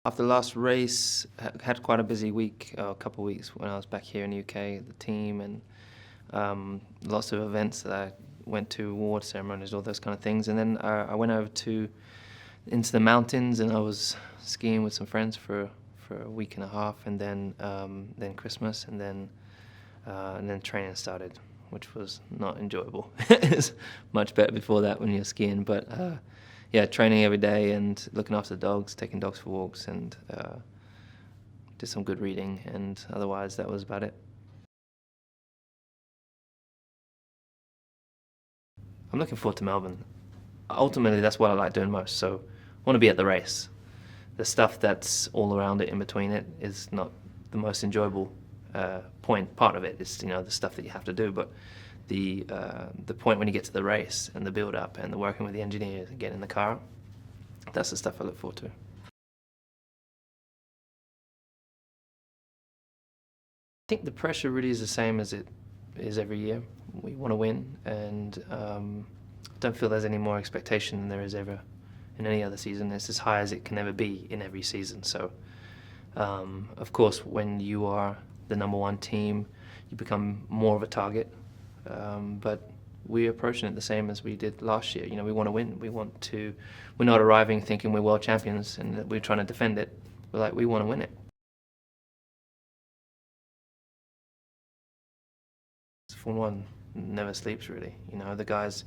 After the last race, had quite a busy week, a couple of weeks when I was back here in the UK, the team, and lots of events that I went to, award ceremonies, all those kind of things. And then I went over into the mountains, and I was skiing with some friends for a week and a half, and then Christmas, and then training started, which was not enjoyable. It's much better before that when you're skiing, but yeah, training every day and looking after the dogs, taking dogs for walks, and did some good reading, and otherwise that was about it. I'm looking forward to Melbourne. Ultimately, that's what I like doing most, so I want to be at the race. The stuff that's all around it, in between it, is not the most enjoyable part of it. It's, the stuff that you have to do, but the point when you get to the race and the build up and the working with the engineers and getting in the car, that's the stuff I look forward to. I think the pressure really is the same as it is every year. We want to win, and don't feel there's any more expectation than there is ever in any other season. It's as high as it can ever be in every season. So, of course, when you are the #1 team, you become more of a target. But we're approaching it the same as we did last year. We want to win. We're not arriving thinking we're world champions and that we're trying to defend it. We want to win it. Formula One never sleeps, really. The guys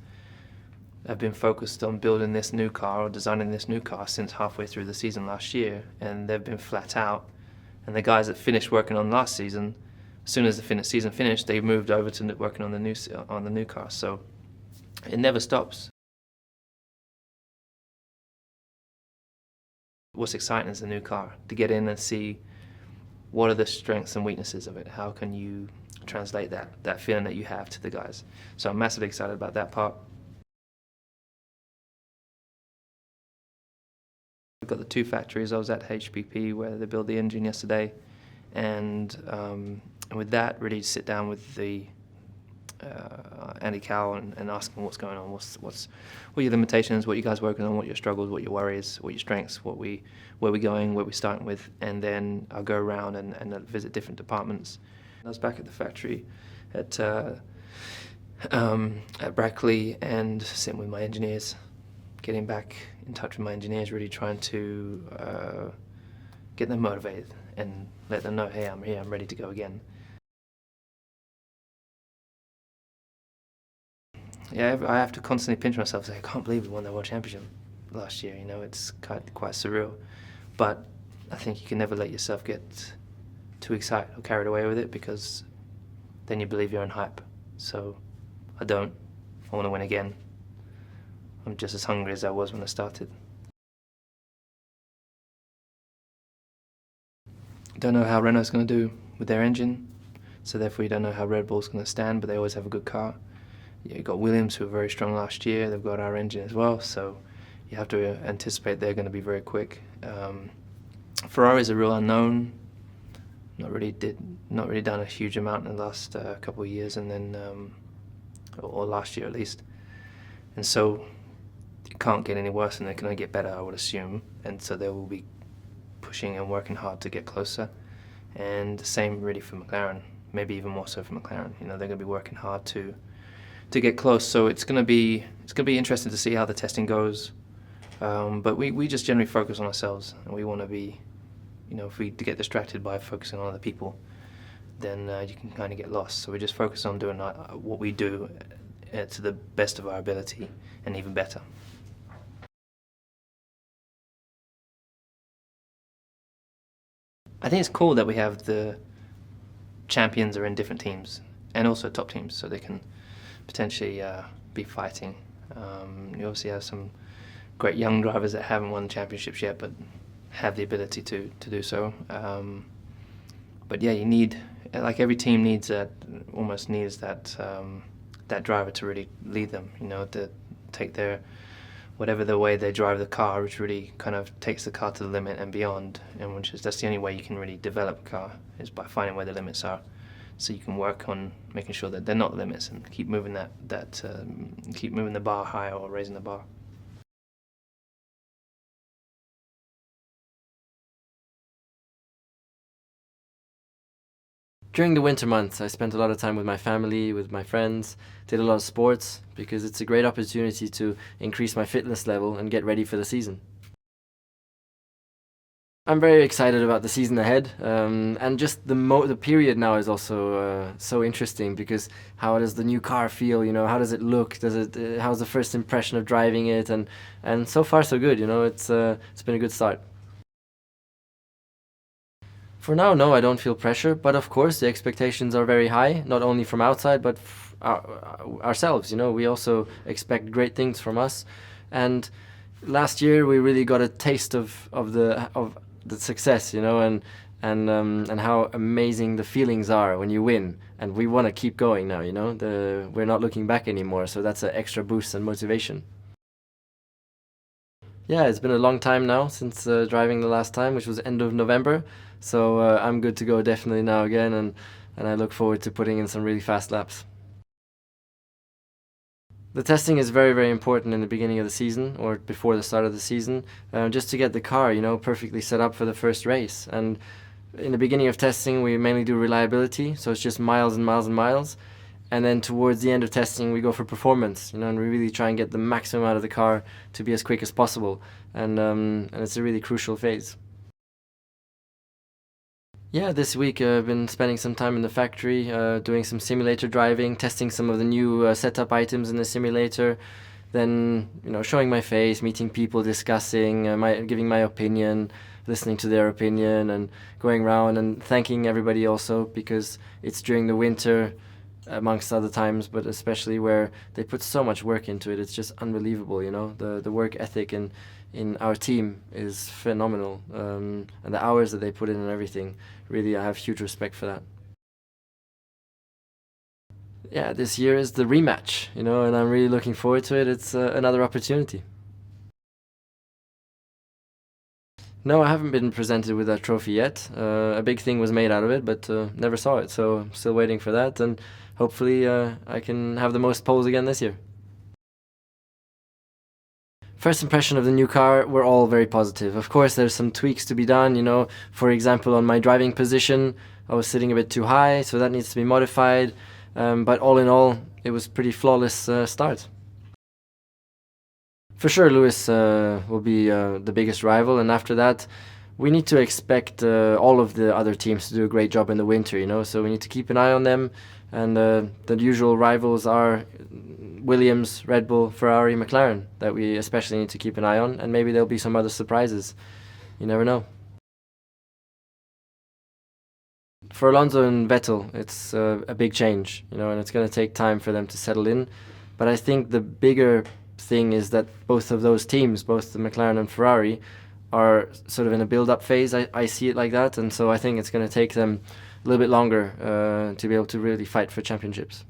have been focused on building this new car or designing this new car since halfway through the season last year, and they've been flat out. And the guys that finished working on last season, as soon as the season finished, they moved over to working on the new car. So it never stops. What's exciting is the new car, to get in and see what are the strengths and weaknesses of it. How can you translate that feeling that you have to the guys? So I'm massively excited about that part. We've got the two factories. I was at HPP where they built the engine yesterday, and with that, really sit down with the Andy Cowell and ask him what's going on, what are your limitations, what you guys working on, what your struggles, what your worries, what your strengths, where we're going, where we're starting with, and then I'll go around and visit different departments. I was back at the factory at Brackley and sitting with my engineers, getting back in touch with my engineers, really trying to get them motivated and let them know, hey, I'm here, I'm ready to go again. Yeah, I have to constantly pinch myself and say, I can't believe we won the World Championship last year. It's quite surreal. But I think you can never let yourself get too excited or carried away with it, because then you believe your own hype. So I don't. I want to win again. I'm just as hungry as I was when I started. Don't know how Renault's going to do with their engine, so therefore you don't know how Red Bull's going to stand, but they always have a good car. You've got Williams, who were very strong last year. They've got our engine as well, so you have to anticipate they're going to be very quick. Ferrari's a real unknown. Not really done a huge amount in the last couple of years, and then or last year at least. And so it can't get any worse, and they're going to get better, I would assume. And so they will be pushing and working hard to get closer. And the same really for McLaren, maybe even more so for McLaren. They're going to be working hard to get close. So it's going to be interesting to see how the testing goes. But we just generally focus on ourselves, and we want to be, if we get distracted by focusing on other people, then you can kind of get lost. So we just focus on doing what we do to the best of our ability, and even better. I think it's cool that we have the champions are in different teams, and also top teams, so they can potentially be fighting. You obviously have some great young drivers that haven't won championships yet, but have the ability to do so. But yeah, you need, like every team needs that driver to really lead them, to take whatever the way they drive the car, which really kind of takes the car to the limit and beyond, and that's the only way you can really develop a car, is by finding where the limits are. So you can work on making sure that they're not limits, and keep moving keep moving the bar higher or raising the bar. During the winter months, I spent a lot of time with my family, with my friends, did a lot of sports, because it's a great opportunity to increase my fitness level and get ready for the season. I'm very excited about the season ahead, and just the period now is also so interesting, because how does the new car feel? You know, how does it look? How's the first impression of driving it? And so far so good. You know, it's been a good start. For now, no, I don't feel pressure, but of course the expectations are very high, not only from outside, but ourselves. You know, we also expect great things from us, and last year we really got a taste of the success, you know, and how amazing the feelings are when you win, and we want to keep going now. You know, we're not looking back anymore, so that's an extra boost and motivation. Yeah, it's been a long time now since driving the last time, which was end of November. So I'm good to go definitely now again, and I look forward to putting in some really fast laps. The testing is very, very important in the beginning of the season, or before the start of the season, just to get the car, you know, perfectly set up for the first race. And in the beginning of testing, we mainly do reliability, so it's just miles and miles and miles. And then towards the end of testing, we go for performance, you know, and we really try and get the maximum out of the car to be as quick as possible. And it's a really crucial phase. Yeah, this week I've been spending some time in the factory, doing some simulator driving, testing some of the new setup items in the simulator, then, you know, showing my face, meeting people, discussing, giving my opinion, listening to their opinion, and going around and thanking everybody also, because it's during the winter, amongst other times, but especially where they put so much work into it. It's just unbelievable, you know. The work ethic in our team is phenomenal, and the hours that they put in and everything, really, I have huge respect for that. Yeah, this year is the rematch, you know, and I'm really looking forward to it. It's another opportunity. No, I haven't been presented with that trophy yet. A big thing was made out of it, but never saw it, so I'm still waiting for that, and hopefully I can have the most poles again this year. First impression of the new car, we're all very positive. Of course, there's some tweaks to be done, you know. For example, on my driving position, I was sitting a bit too high, so that needs to be modified. But all in all, it was pretty flawless start. For sure, Lewis will be the biggest rival, and after that, we need to expect all of the other teams to do a great job in the winter, you know. So we need to keep an eye on them, and the usual rivals are Williams, Red Bull, Ferrari, McLaren, that we especially need to keep an eye on, and maybe there'll be some other surprises. You never know. For Alonso and Vettel, it's a big change, you know, and it's going to take time for them to settle in. But I think the bigger thing is that both of those teams, both the McLaren and Ferrari, are sort of in a build-up phase. I see it like that, and so I think it's going to take them a little bit longer to be able to really fight for championships.